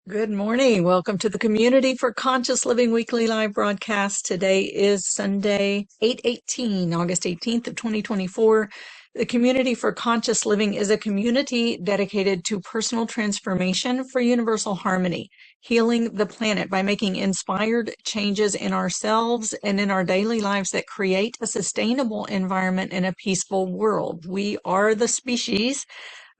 Good morning. Welcome to the Community for Conscious Living weekly live broadcast. Today is Sunday, 8/18, August 18th of 2024. The Community for Conscious Living is a community dedicated to personal transformation for universal harmony, healing the planet by making inspired changes in ourselves and in our daily lives that create a sustainable environment and a peaceful world. We are the species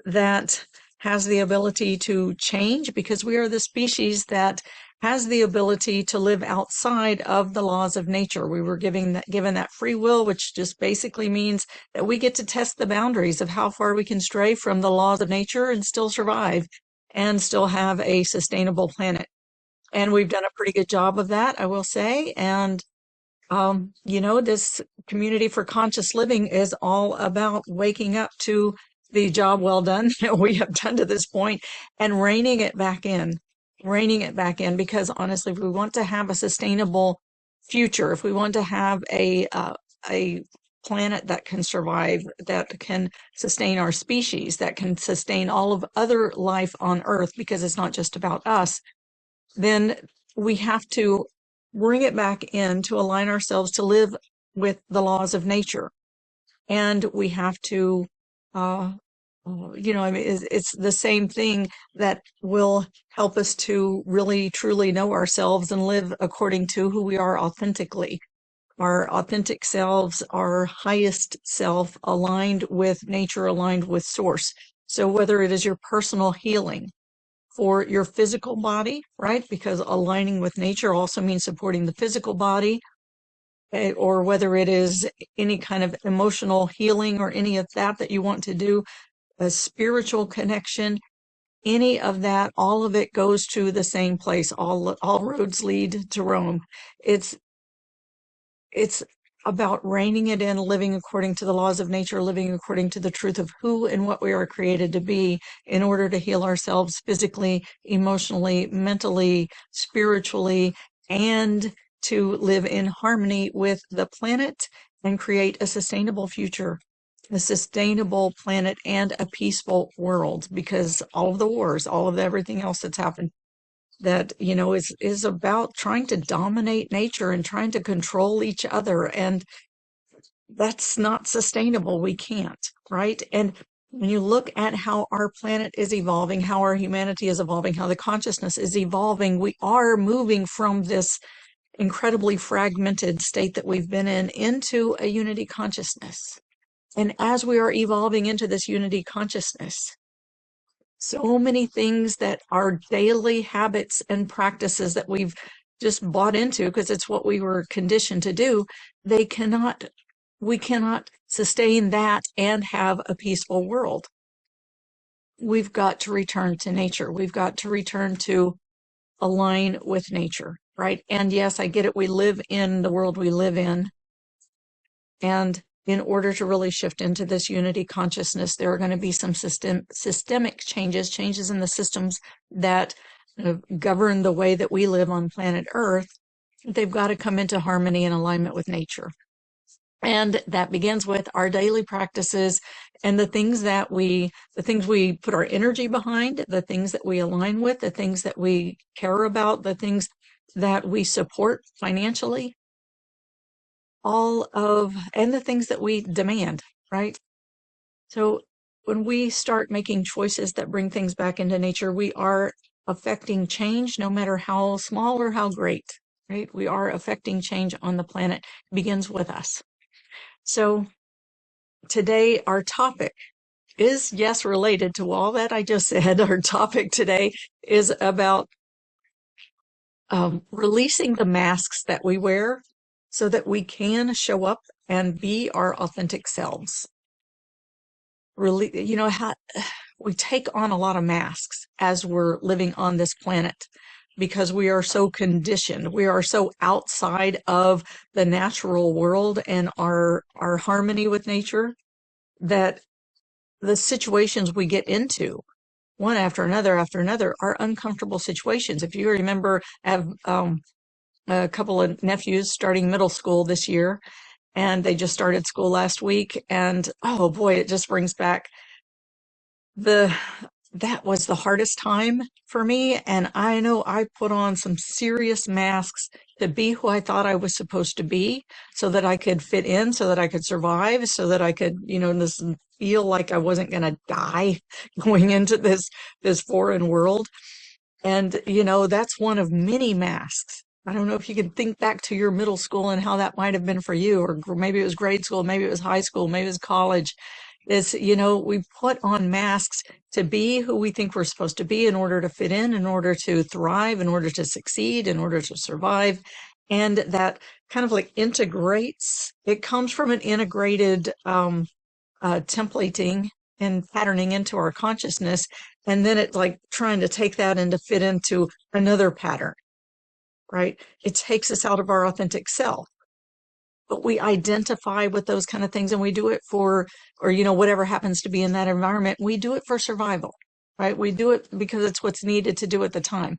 that has the ability to change because we are the species that has the ability to live outside of the laws of nature. We were given that free will, which just basically means that we get to test the boundaries of how far we can stray from the laws of nature and still survive and still have a sustainable planet. And we've done a pretty good job of that, I will say. And this community for conscious living is all about waking up to the job well done that we have done to this point and reining it back in, because honestly, if we want to have a sustainable future, if we want to have a planet that can survive, that can sustain our species, that can sustain all of other life on Earth, because it's not just about us, then we have to bring it back in to align ourselves to live with the laws of nature. And we have to, it's the same thing that will help us to really truly know ourselves and live according to who we are authentically. Our authentic selves, our highest self, aligned with nature, aligned with source. So whether it is your personal healing, for your physical body, right? Because aligning with nature also means supporting the physical body, or whether it is any kind of emotional healing or any of that you want to do, a spiritual connection, any of that, all of it goes to the same place. All roads lead to Rome. It's about reining it in, living according to the laws of nature, living according to the truth of who and what we are created to be in order to heal ourselves physically, emotionally, mentally, spiritually, and to live in harmony with the planet and create a sustainable future, a sustainable planet, and a peaceful world, because all of the wars, all of everything else that's happened that is about trying to dominate nature and trying to control each other, and that's not sustainable. We can't, right? And when you look at how our planet is evolving, how our humanity is evolving, how the consciousness is evolving, we are moving from this incredibly fragmented state that we've been in into a unity consciousness. And as we are evolving into this unity consciousness, so many things that are daily habits and practices that we've just bought into because it's what we were conditioned to do, we cannot sustain that and have a peaceful world. We've got to return to nature. We've got to return to align with nature, right? And yes, I get it. We live in the world we live in. And in order to really shift into this unity consciousness, there are going to be some systemic changes in the systems that govern the way that we live on planet Earth. They've got to come into harmony and alignment with nature. And that begins with our daily practices and the things we put our energy behind, the things that we align with, the things that we care about, the things that we support financially, and the things that we demand, right? So when we start making choices that bring things back into nature, we are affecting change, no matter how small or how great, right? We are affecting change on the planet. It begins with us. So today, our topic is, yes, related to all that I just said. Our topic today is about releasing the masks that we wear so that we can show up and be our authentic selves. Really, we take on a lot of masks as we're living on this planet because we are so conditioned. We are so outside of the natural world and our harmony with nature that the situations we get into, one after another, are uncomfortable situations. If you remember, I have a couple of nephews starting middle school this year, and they just started school last week. And oh boy, it just brings back the that was the hardest time for me. And I know I put on some serious masks to be who I thought I was supposed to be so that I could fit in, so that I could survive, so that I could, this feel like I wasn't going to die going into this foreign world. And, that's one of many masks. I don't know if you can think back to your middle school and how that might have been for you, or maybe it was grade school, maybe it was high school, maybe it was college. We put on masks to be who we think we're supposed to be in order to fit in order to thrive, in order to succeed, in order to survive. And that kind of like integrates, it comes from an integrated templating and patterning into our consciousness. And then it's like trying to take that and to fit into another pattern, right? It takes us out of our authentic self. But we identify with those kind of things and we do it or whatever happens to be in that environment, we do it for survival, right? We do it because it's what's needed to do at the time.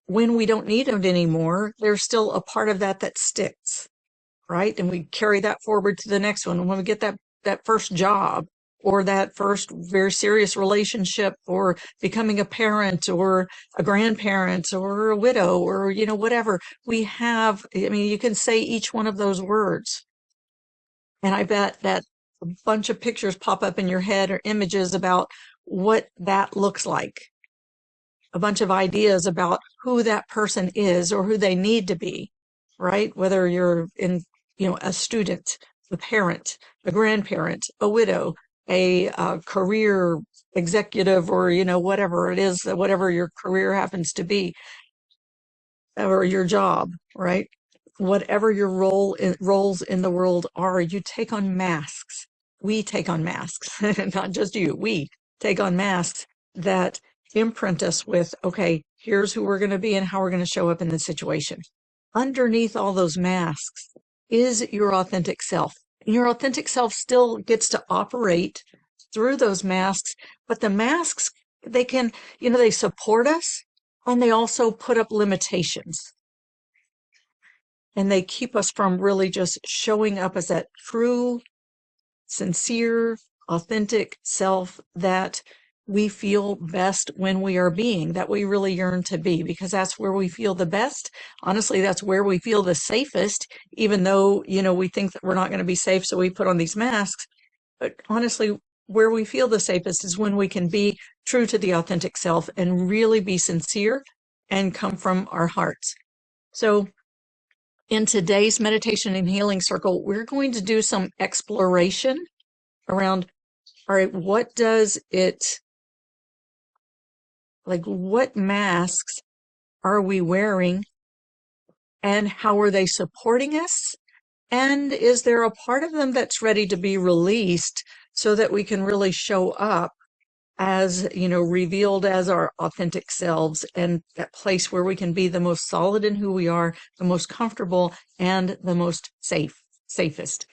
When we don't need it anymore, there's still a part of that sticks, right? And we carry that forward to the next one. And when we get that first job or that first very serious relationship or becoming a parent or a grandparent or a widow or, whatever we have, I mean, you can say each one of those words. And I bet that a bunch of pictures pop up in your head or images about what that looks like. A bunch of ideas about who that person is or who they need to be, right? Whether you're a student, a parent, a grandparent, a widow, a career executive, or, whatever it is, whatever your career happens to be, or your job, right? Whatever your roles in the world are, you take on masks. We take on masks, not just you. We take on masks that imprint us with, okay, here's who we're going to be and how we're going to show up in the situation. Underneath all those masks is your authentic self. And your authentic self still gets to operate through those masks, but the masks, they support us and they also put up limitations. And they keep us from really just showing up as that true, sincere, authentic self that we feel best when we are being, that we really yearn to be, because that's where we feel the best. Honestly, that's where we feel the safest, even though, we think that we're not going to be safe, so we put on these masks. But honestly, where we feel the safest is when we can be true to the authentic self and really be sincere and come from our hearts. So in today's meditation and healing circle, we're going to do some exploration around, all right, what masks are we wearing and how are they supporting us? And is there a part of them that's ready to be released so that we can really show up as, revealed as our authentic selves and that place where we can be the most solid in who we are, the most comfortable and the most safest.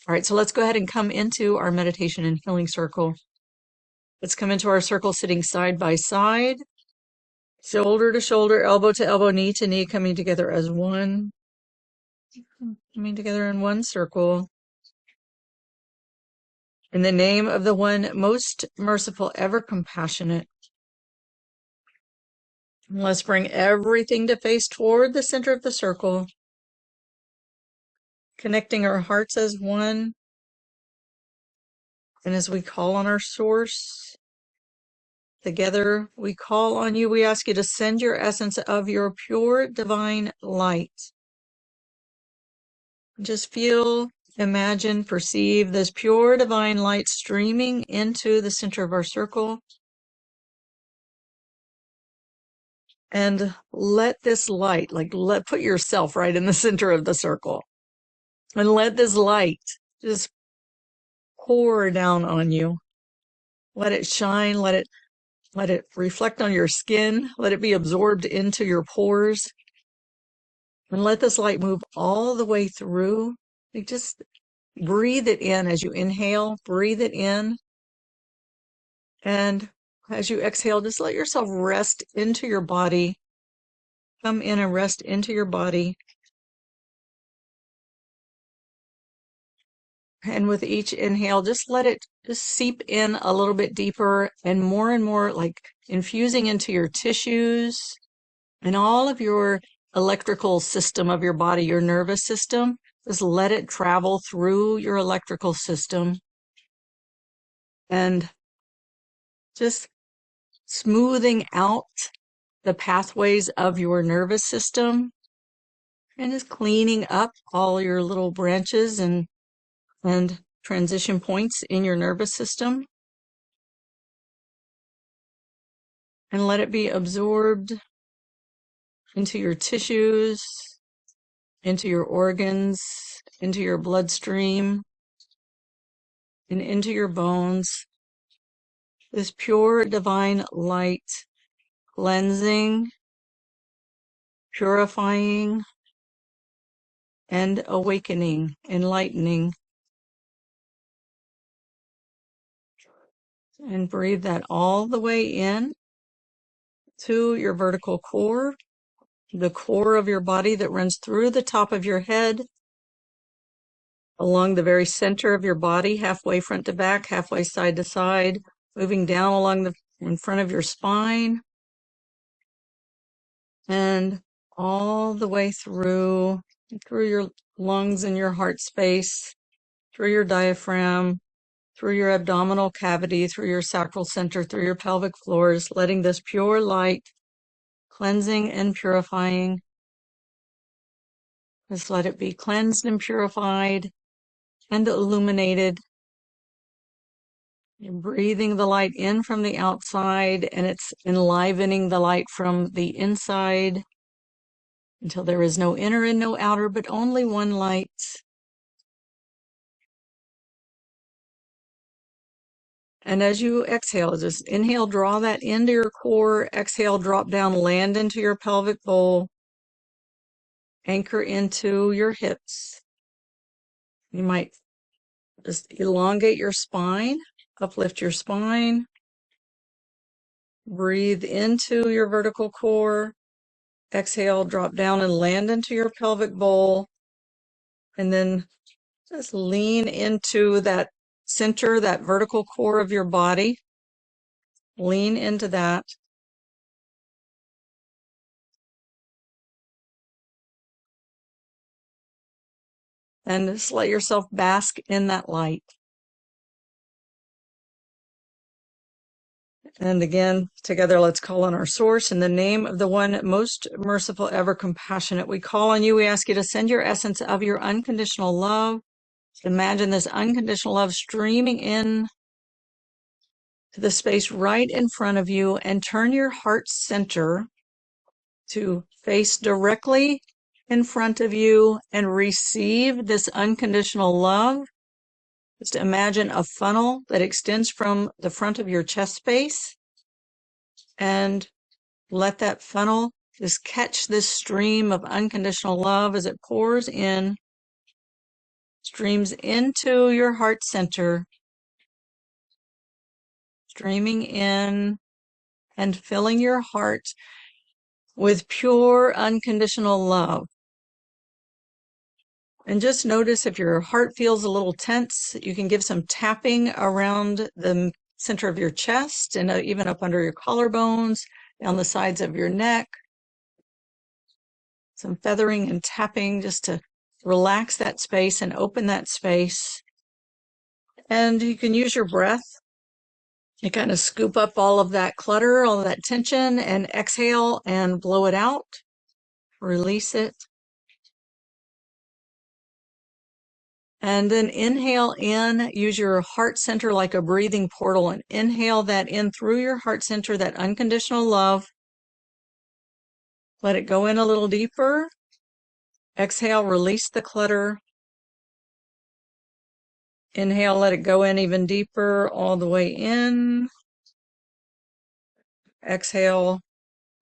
All right, so let's go ahead and come into our meditation and healing circle. Let's come into our circle sitting side by side, shoulder to shoulder, elbow to elbow, knee to knee, coming together as one, coming together in one circle. In the name of the one most merciful, ever compassionate, let's bring everything to face toward the center of the circle, connecting our hearts as one. And as we call on our source, together we call on you. We ask you to send your essence of your pure divine light. Just feel, imagine, perceive this pure divine light streaming into the center of our circle. And let this light, put yourself right in the center of the circle. And let this light just pour down on you. Let it shine, let it reflect on your skin, let it be absorbed into your pores. And let this light move all the way through. Just breathe it in as you inhale, breathe it in. And as you exhale, just let yourself rest into your body. Come in and rest into your body. And with each inhale, just let it just seep in a little bit deeper and more, like infusing into your tissues and all of your electrical system of your body, your nervous system. Just let it travel through your electrical system and just smoothing out the pathways of your nervous system and just cleaning up all your little branches and transition points in your nervous system. And let it be absorbed into your tissues, into your organs, into your bloodstream, and into your bones. This pure divine light, cleansing, purifying, and awakening, enlightening. And breathe that all the way in to your vertical core, the core of your body that runs through the top of your head, along the very center of your body, halfway front to back, halfway side to side, moving down along the in front of your spine, and all the way through your lungs and your heart space, through your diaphragm, through your abdominal cavity, through your sacral center, through your pelvic floors, letting this pure light cleansing and purifying. Just let it be cleansed and purified and illuminated. You're breathing the light in from the outside, and it's enlivening the light from the inside until there is no inner and no outer, but only one light. And as you exhale, just inhale, draw that into your core. Exhale, drop down, land into your pelvic bowl. Anchor into your hips. You might just elongate your spine, uplift your spine. Breathe into your vertical core. Exhale, drop down and land into your pelvic bowl. And then just lean into that center, that vertical core of your body. Lean into that. And just let yourself bask in that light. And again, together, let's call on our source in the name of the one most merciful, ever compassionate. We call on you. We ask you to send your essence of your unconditional love. Imagine this unconditional love streaming in to the space right in front of you, and turn your heart center to face directly in front of you and receive this unconditional love. Just imagine a funnel that extends from the front of your chest space, and let that funnel just catch this stream of unconditional love as it pours in, streams into your heart center, streaming in and filling your heart with pure unconditional love. And just notice if your heart feels a little tense, you can give some tapping around the center of your chest and even up under your collarbones, down the sides of your neck. Some feathering and tapping just to relax that space and open that space. And you can use your breath to kind of scoop up all of that clutter, all of that tension, and exhale and blow it out. Release it. And then inhale in, use your heart center like a breathing portal, and inhale that in through your heart center, that unconditional love. Let it go in a little deeper. Exhale, release the clutter. Inhale, let it go in even deeper, all the way in. Exhale,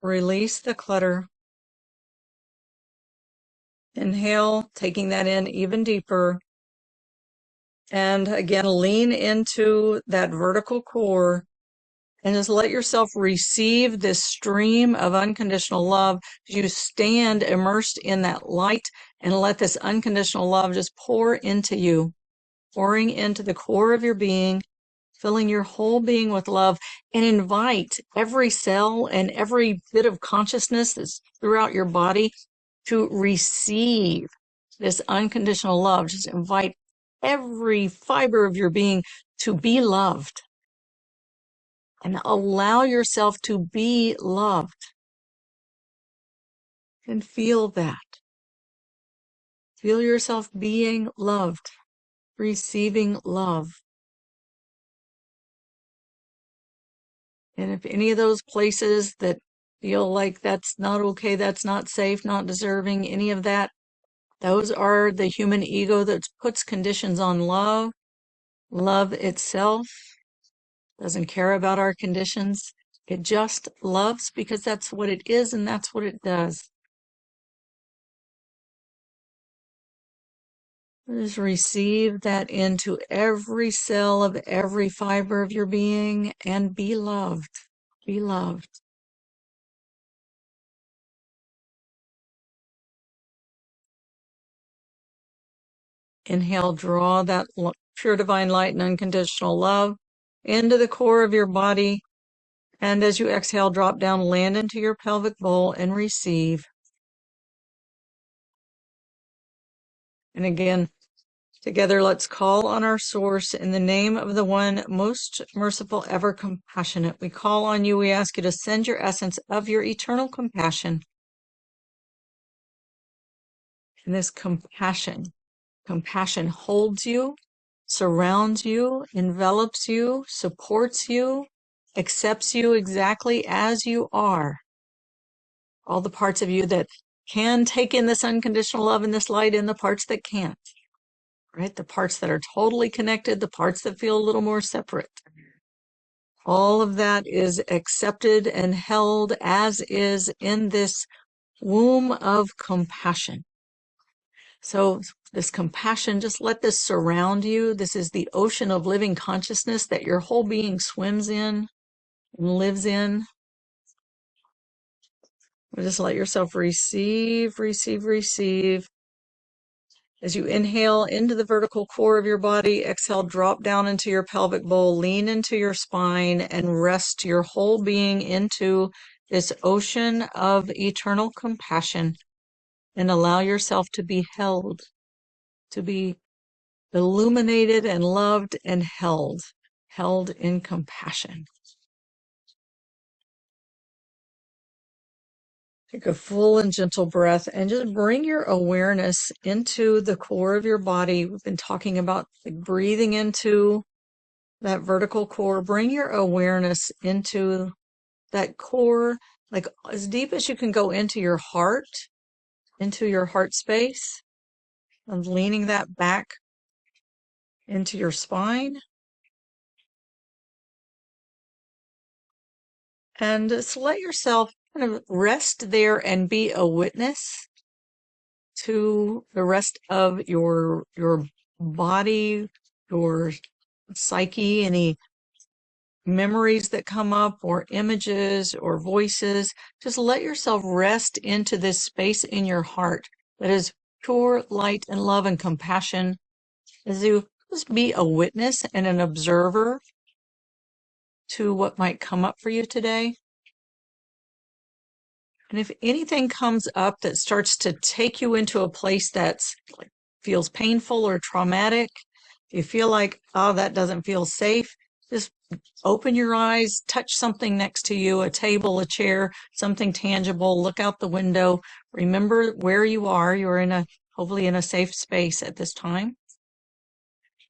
release the clutter. Inhale, taking that in even deeper. And again, lean into that vertical core and just let yourself receive this stream of unconditional love. You stand immersed in that light and let this unconditional love just pour into you. pouring into the core of your being, filling your whole being with love, and invite every cell and every bit of consciousness that's throughout your body to receive this unconditional love. Just invite every fiber of your being to be loved and allow yourself to be loved and feel that. Feel yourself being loved, receiving love. And if any of those places that feel like that's not okay, that's not safe, not deserving, any of that, those are the human ego that puts conditions on love. Love itself doesn't care about our conditions. It just loves because that's what it is and that's what it does. Just receive that into every cell of every fiber of your being and be loved. Be loved. Inhale, draw that pure divine light and unconditional love into the core of your body. And as you exhale, drop down, land into your pelvic bowl and receive. And again, together, let's call on our source in the name of the one most merciful, ever compassionate. We call on you. We ask you to send your essence of your eternal compassion. And this compassion holds you, surrounds you, envelops you, supports you, accepts you exactly as you are. All the parts of you that can take in this unconditional love and this light, and the parts that can't. Right? The parts that are totally connected, the parts that feel a little more separate. All of that is accepted and held as is in this womb of compassion. So this compassion, just let this surround you. This is the ocean of living consciousness that your whole being swims in and lives in. Just let yourself receive, receive, receive. As you inhale into the vertical core of your body, exhale, drop down into your pelvic bowl, lean into your spine, and rest your whole being into this ocean of eternal compassion, and allow yourself to be held, to be illuminated and loved and held in compassion. Take a full and gentle breath and just bring your awareness into the core of your body. We've been talking about breathing into that vertical core. Bring your awareness into that core, like as deep as you can go into your heart space, and leaning that back into your spine. And just let yourself kind of rest there and be a witness to the rest of your body, your psyche, any memories that come up or images or voices. Just let yourself rest into this space in your heart that is pure light and love and compassion, as you just be a witness and an observer to what might come up for you today. And if anything comes up that starts to take you into a place that's like feels painful or traumatic, if you feel like, oh, that doesn't feel safe, just open your eyes, touch something next to you, a table, a chair, something tangible, look out the window. Remember where you are. You're hopefully in a safe space at this time.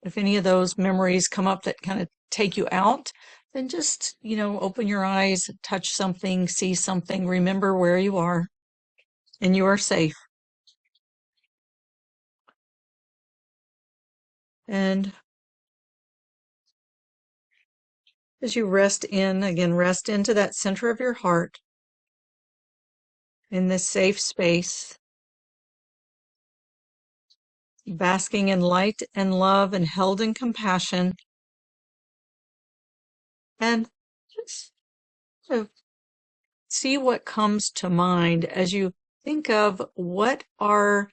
If any of those memories come up that kind of take you out, then just, open your eyes, touch something, see something, remember where you are, and you are safe. And as you rest into that center of your heart, in this safe space, basking in light and love and held in compassion, and just see what comes to mind as you think of what are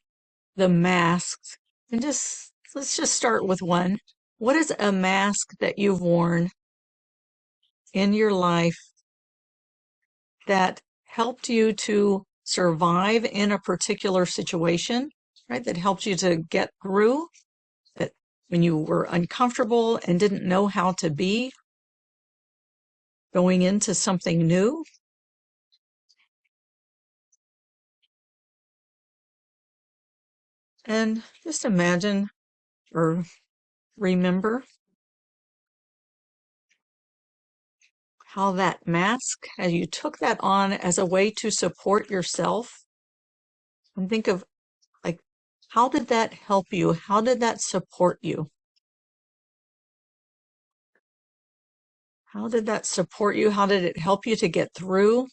the masks, and just Let's just start with one. What is a mask that you've worn in your life that helped you to survive in a particular situation, right? That helped you to get through, that when you were uncomfortable and didn't know how to be going into something new? And just imagine or remember how that mask, how you took that on as a way to support yourself. And think of, like, how did that help you? How did that support you? How did that support you? How did it help you to get through?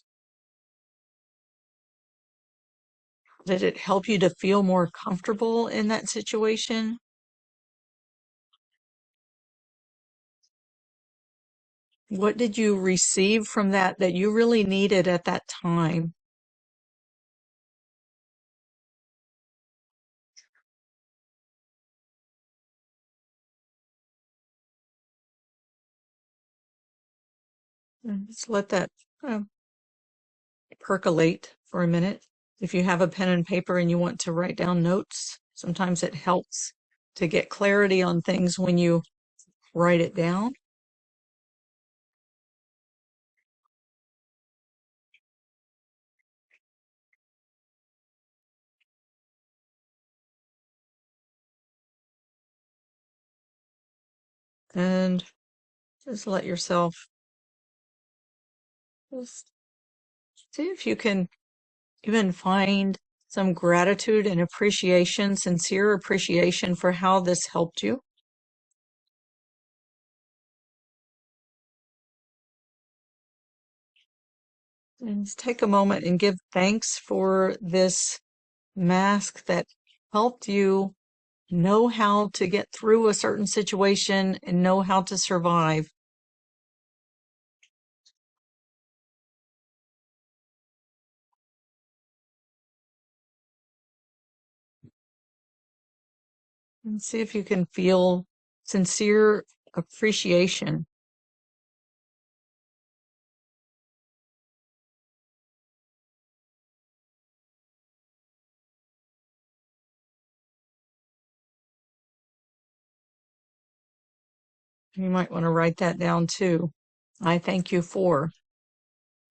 Did it help you to feel more comfortable in that situation? What did you receive from that that you really needed at that time? And just let that uh, percolate for a minute. If you have a pen and paper and you want to write down notes, sometimes it helps to get clarity on things when you write it down. And just let yourself just see if you can even find some gratitude and appreciation, sincere appreciation for how this helped you. And just take a moment and give thanks for this mask that helped you know how to get through a certain situation and know how to survive. And see if you can feel sincere appreciation. You might want to write that down too. I thank you for.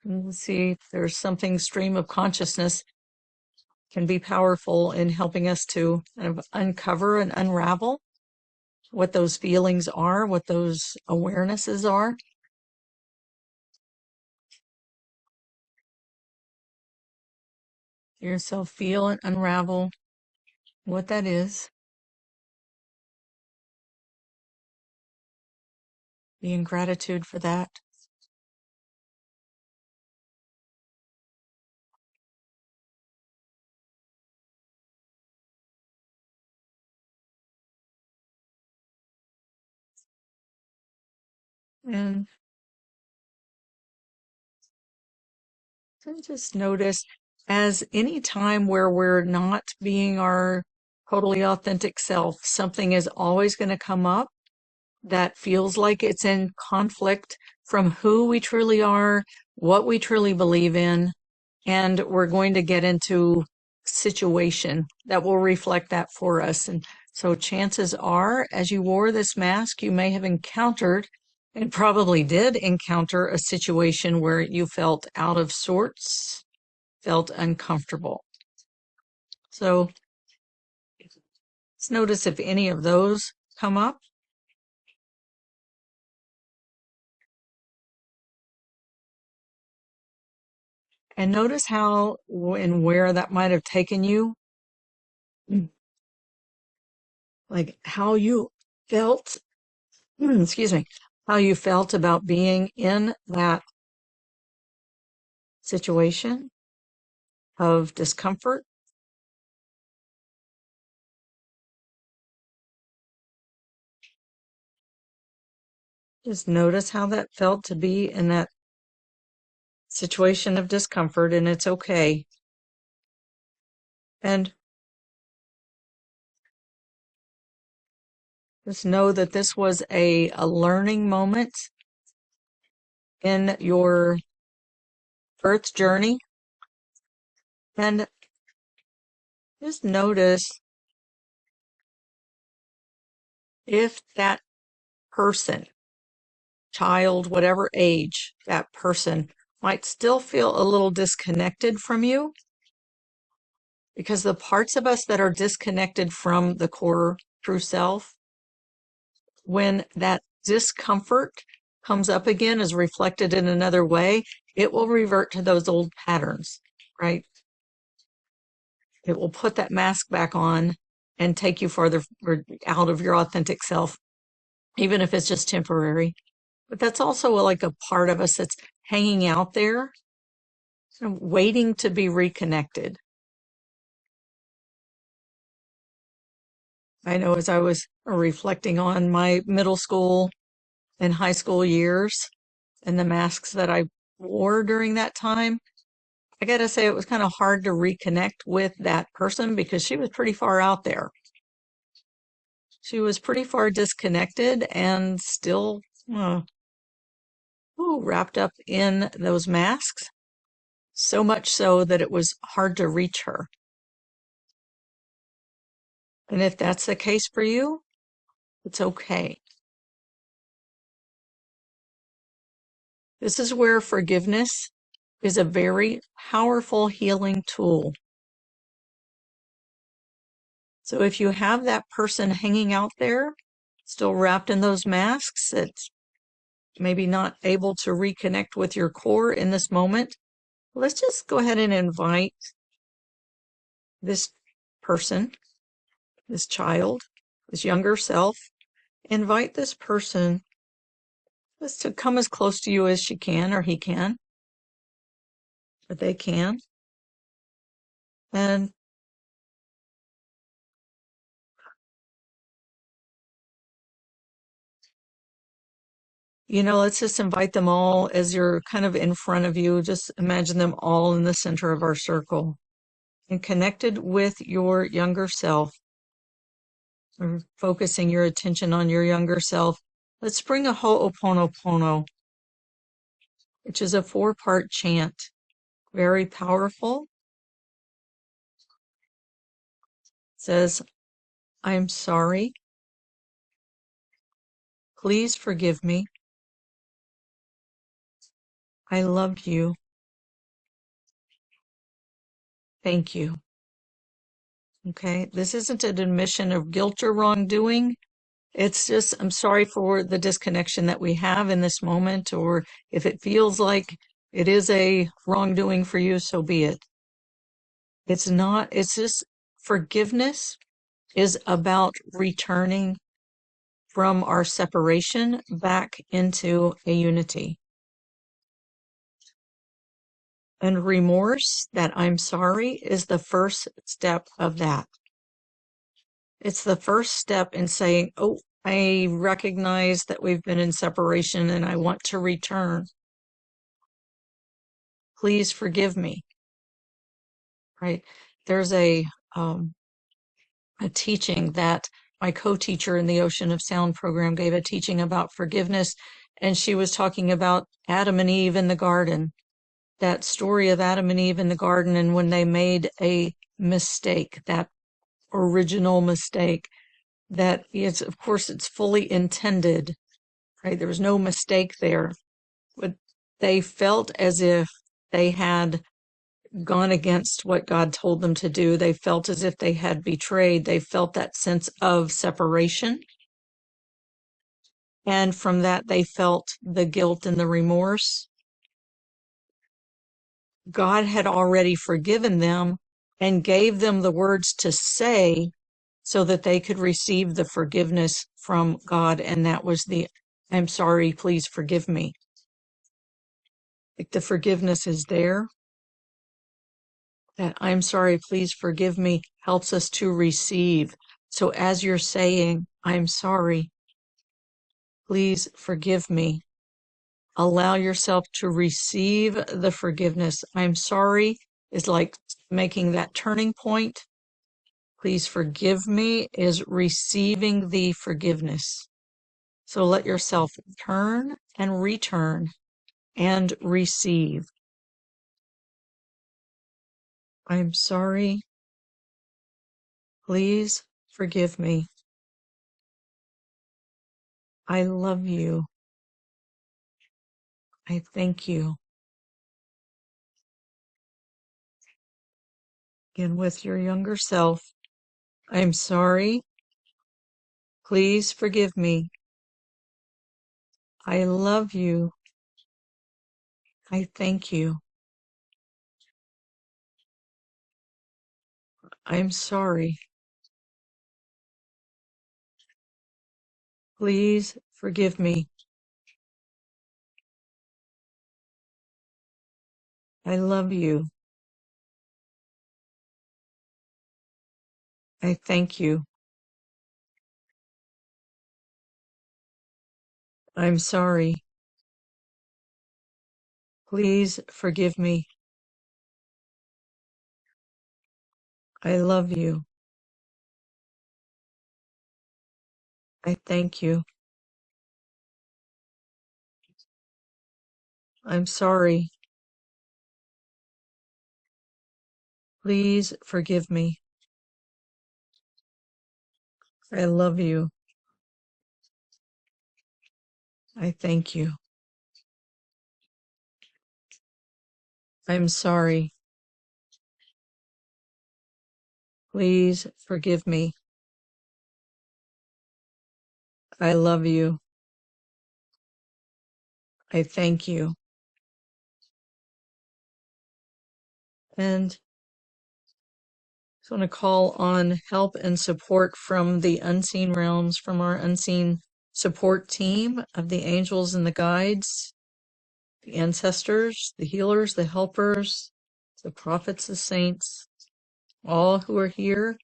And see if there's something, stream of consciousness can be powerful in helping us to kind of uncover and unravel what those feelings are, what those awarenesses are. Yourself feel and unravel what that is. Be in gratitude for that. And just notice, as any time where we're not being our totally authentic self, something is always going to come up that feels like it's in conflict from who we truly are, what we truly believe in, and we're going to get into situation that will reflect that for us. And so chances are, as you wore this mask, you may have encountered and probably did encounter a situation where you felt out of sorts, felt uncomfortable. So let's notice if any of those come up. And notice how and where that might have taken you, like how you felt, excuse me, how you felt about being in that situation of discomfort. Just notice how that felt to be in that situation of discomfort, and it's okay. And Just know that this was a learning moment in your birth journey. And just notice if that person, child, whatever age that person, might still feel a little disconnected from you. Because the parts of us that are disconnected from the core true self, when that discomfort comes up again, is reflected in another way, it will revert to those old patterns, right? It will put that mask back on and take you farther out of your authentic self, even if it's just temporary. But that's also like a part of us that's hanging out there, waiting to be reconnected. I know as I was reflecting on my middle school and high school years and the masks that I wore during that time, I gotta say it was kind of hard to reconnect with that person because she was pretty far out there. She was pretty far disconnected and still wrapped up in those masks, so much so that it was hard to reach her. And if that's the case for you, it's okay. This is where forgiveness is a very powerful healing tool. So if you have that person hanging out there, still wrapped in those masks, that's maybe not able to reconnect with your core in this moment, let's just go ahead and invite this person, this child, this younger self, invite this person just to come as close to you as she can, or he can, or they can. And let's just invite them all as you're kind of in front of you. Just imagine them all in the center of our circle and connected with your younger self, or focusing your attention on your younger self. Let's bring a ho'oponopono, which is a 4-part chant. Very powerful. It says, I'm sorry. Please forgive me. I love you. Thank you. Okay, this isn't an admission of guilt or wrongdoing. It's just, I'm sorry for the disconnection that we have in this moment, or if it feels like it is a wrongdoing for you, so be it. It's not, it's just forgiveness is about returning from our separation back into a unity. And remorse, that I'm sorry, is the first step of that. It's the first step in saying, oh, I recognize that we've been in separation and I want to return. Please forgive me. Right? There's a teaching that my co-teacher in the Ocean of Sound program gave, a teaching about forgiveness, and she was talking about Adam and Eve in the garden. That story of Adam and Eve in the garden, and when they made a mistake, that original mistake, that is, of course, it's fully intended, right? There was no mistake there, but they felt as if they had gone against what God told them to do. They felt as if they had betrayed. They felt that sense of separation. And from that, they felt the guilt and the remorse. God had already forgiven them and gave them the words to say so that they could receive the forgiveness from God. And that was the, I'm sorry, please forgive me. Like the forgiveness is there. That I'm sorry, please forgive me helps us to receive. So as you're saying, I'm sorry, please forgive me, allow yourself to receive the forgiveness. I'm sorry is like making that turning point Please forgive me is receiving the forgiveness. So let yourself turn and return and receive. I'm sorry. Please forgive me. I love you. I thank you. Again, with your younger self, I'm sorry. Please forgive me. I love you. I thank you. I'm sorry. Please forgive me. I love you. I thank you. I'm sorry. Please forgive me. I love you. I thank you. I'm sorry. Please forgive me. I love you. I thank you. I'm sorry. Please forgive me. I love you. I thank you. And I want to call on help and support from the unseen realms, from our unseen support team of the angels and the guides, the ancestors, the healers, the helpers, the prophets, the saints, all who are here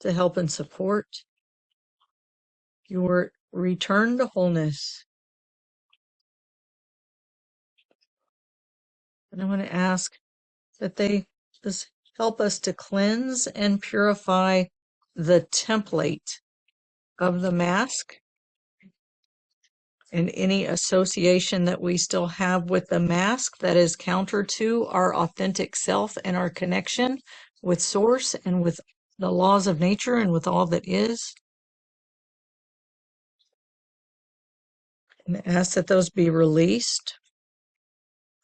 to help and support your return to wholeness. And I want to ask that they just help us to cleanse and purify the template of the mask and any association that we still have with the mask that is counter to our authentic self and our connection with source and with the laws of nature and with all that is. And ask that those be released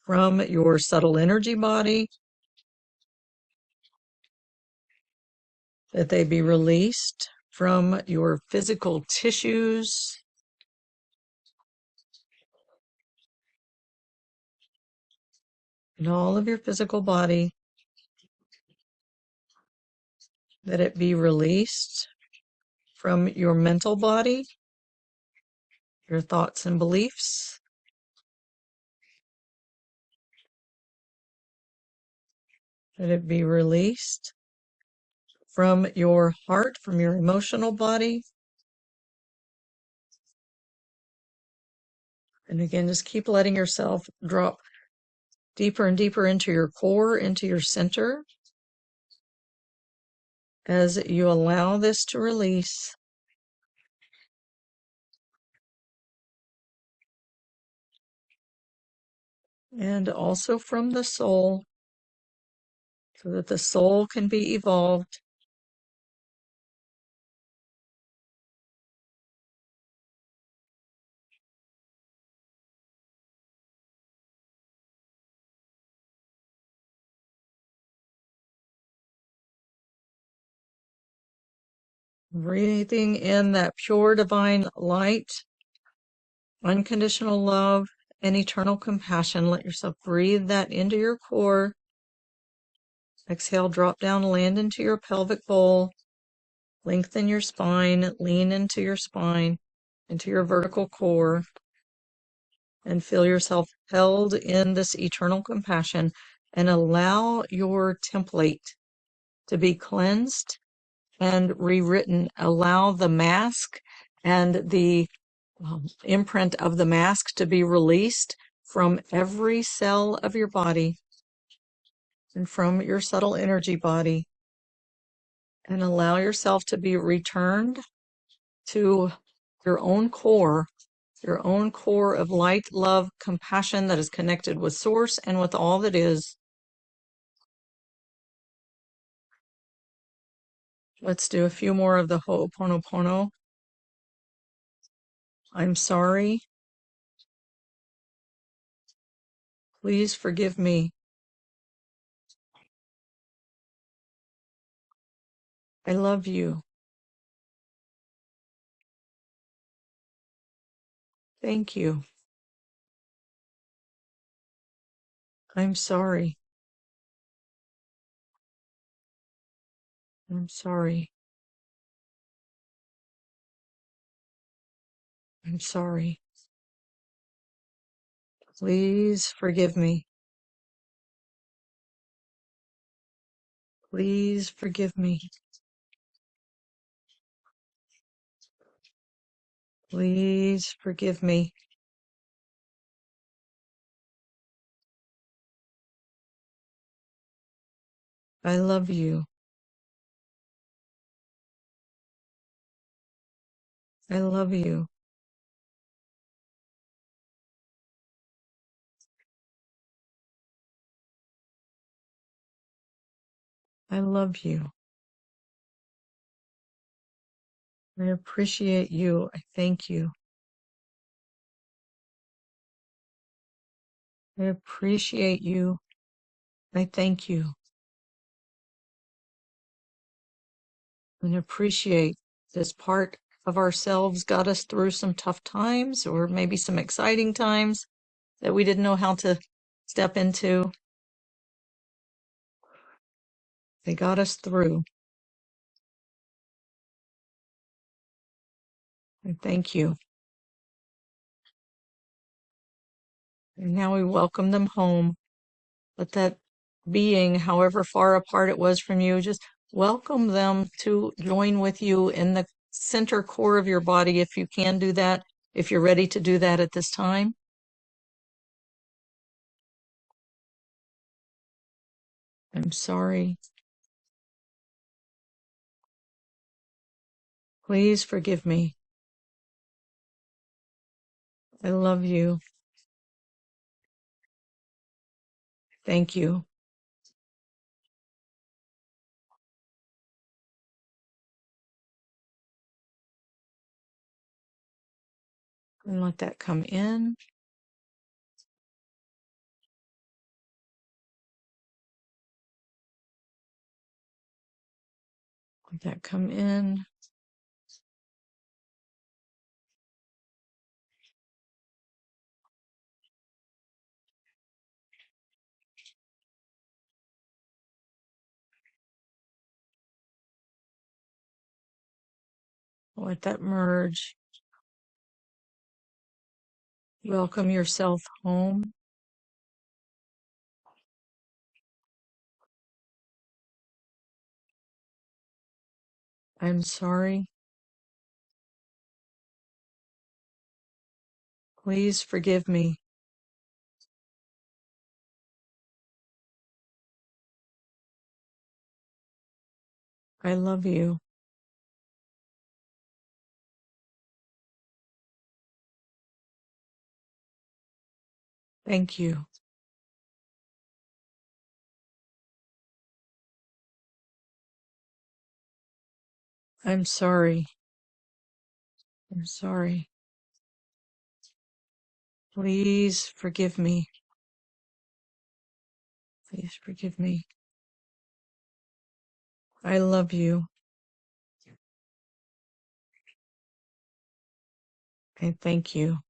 from your subtle energy body, that they be released from your physical tissues, and all of your physical body, that it be released from your mental body, your thoughts and beliefs, that it be released from your heart, from your emotional body. And again, just keep letting yourself drop deeper and deeper into your core, into your center, as you allow this to release. And also from the soul, so that the soul can be evolved. Breathing in that pure divine light, unconditional love, and eternal compassion. Let yourself breathe that into your core. Exhale, drop down, land into your pelvic bowl. Lengthen your spine, lean into your spine, into your vertical core, and feel yourself held in this eternal compassion, and allow your template to be cleansed and rewritten. Allow the mask and the imprint of the mask to be released from every cell of your body and from your subtle energy body, And allow yourself to be returned to your own core of light, love, compassion that is connected with Source and with all that is. Let's do a few more of the Ho'oponopono. I'm sorry. Please forgive me. I love you. Thank you. I'm sorry. I'm sorry. I'm sorry. Please forgive me. Please forgive me. Please forgive me. I love you. I love you. I love you. I appreciate you. I thank you. I appreciate you. I thank you. And appreciate this part of ourselves got us through some tough times or maybe some exciting times that we didn't know how to step into. They got us through. I thank you. And now we welcome them home. Let that being, however far apart it was from you, just welcome them to join with you in the center core of your body if you can do that, if you're ready to do that at this time. I'm sorry. Please forgive me. I love you. Thank you. And let that come in. Let that come in. Let that merge. Welcome yourself home. I'm sorry. Please forgive me. I love you. Thank you. I'm sorry. I'm sorry. Please forgive me. Please forgive me. I love you. I thank you.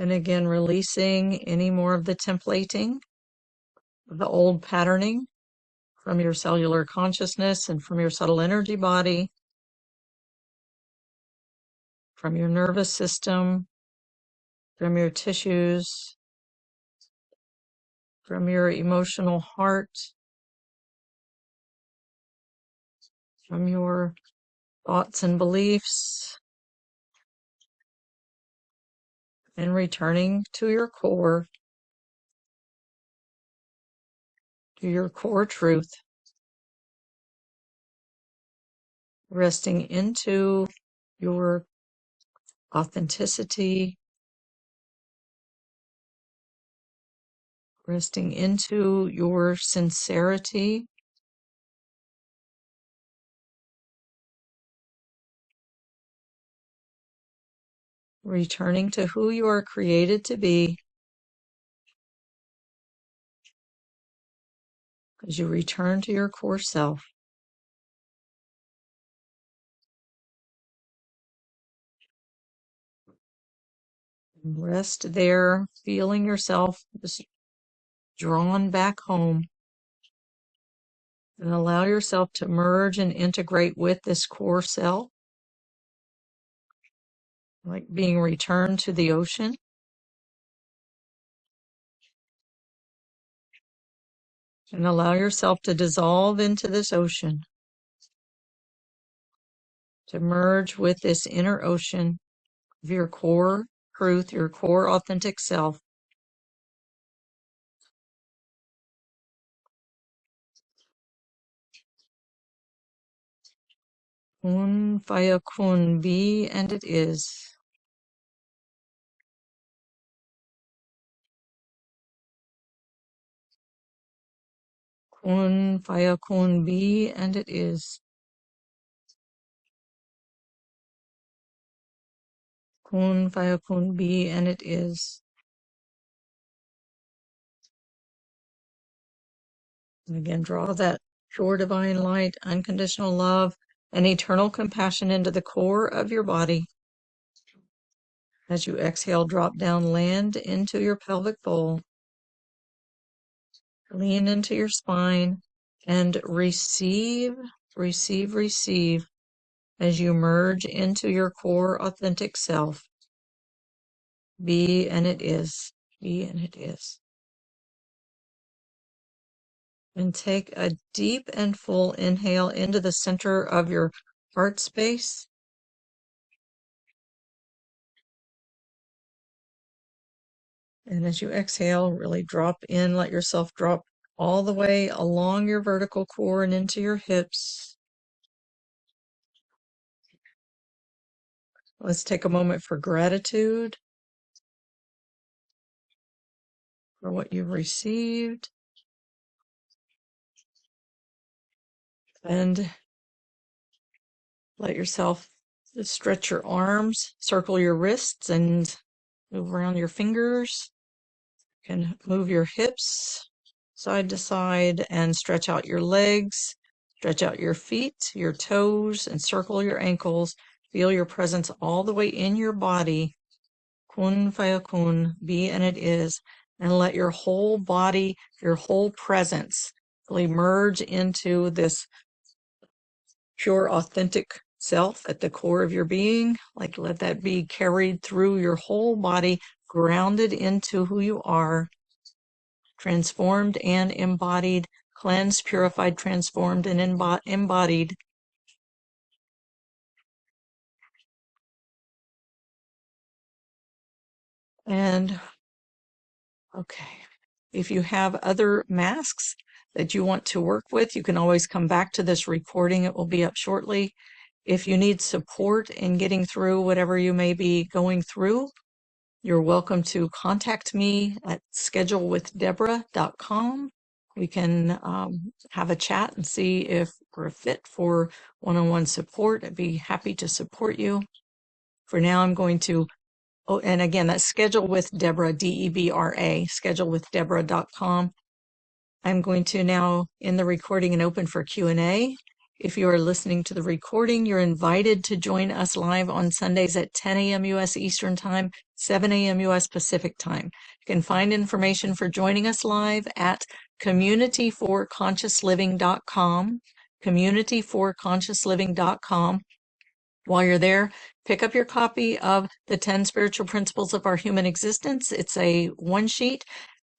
And again, releasing any more of the templating, the old patterning from your cellular consciousness and from your subtle energy body, from your nervous system, from your tissues, from your emotional heart, from your thoughts and beliefs, and returning to your core, to your core truth, resting into your authenticity, resting into your sincerity, returning to who you are created to be as you return to your core self. Rest there, feeling yourself just drawn back home, and allow yourself to merge and integrate with this core self, like being returned to the ocean. And allow yourself to dissolve into this ocean, to merge with this inner ocean of your core truth, your core authentic self. Kun faya kun, be and it is. Kun faya kun, be and it is. Kun faya kun, be and it is. And again, draw that pure divine light, unconditional love, and eternal compassion into the core of your body. As you exhale, drop down, land into your pelvic bowl. Lean into your spine and receive, receive, receive as you merge into your core authentic self. Be and it is. Be and it is. And take a deep and full inhale into the center of your heart space. And as you exhale, really drop in, let yourself drop all the way along your vertical core and into your hips. Let's take a moment for gratitude for what you've received. And let yourself just stretch your arms, circle your wrists, and move around your fingers. You can move your hips side to side and stretch out your legs, stretch out your feet, your toes, and circle your ankles. Feel your presence all the way in your body. Kun faya kun, be and it is. And let your whole body, your whole presence really merge into this pure, authentic self at the core of your being. Like, let that be carried through your whole body, grounded into who you are, transformed and embodied, cleansed, purified, transformed, and embodied. And okay, if you have other masks that you want to work with, you can always come back to this recording. It will be up shortly. If you need support in getting through whatever you may be going through, you're welcome to contact me at schedulewithdeborah.com. We can have a chat and see if we're a fit for one-on-one support. I'd be happy to support you. For now, I'm going to, oh, and again, that's Schedule with Deborah, Debra, schedulewithdeborah.com. I'm going to now end the recording and open for Q&A. If you are listening to the recording, you're invited to join us live on Sundays at 10 a.m. U.S. Eastern Time, 7 a.m. U.S. Pacific Time. You can find information for joining us live at communityforconsciousliving.com, communityforconsciousliving.com. While you're there, pick up your copy of the 10 Spiritual Principles of Our Human Existence. It's a one-sheet.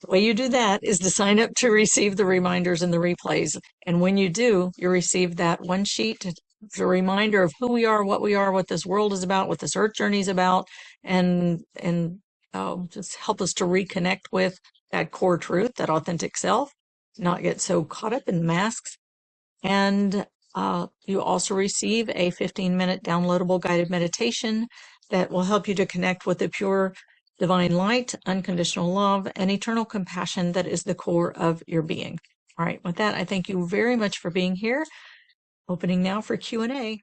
The way you do that is to sign up to receive the reminders and the replays. And when you do, you receive that one sheet. It's a reminder of who we are, what this world is about, what this earth journey is about, and just help us to reconnect with that core truth, that authentic self, not get so caught up in masks. And you also receive a 15-minute downloadable guided meditation that will help you to connect with the pure divine light, unconditional love, and eternal compassion that is the core of your being. All right, with that, I thank you very much for being here. Opening now for Q&A.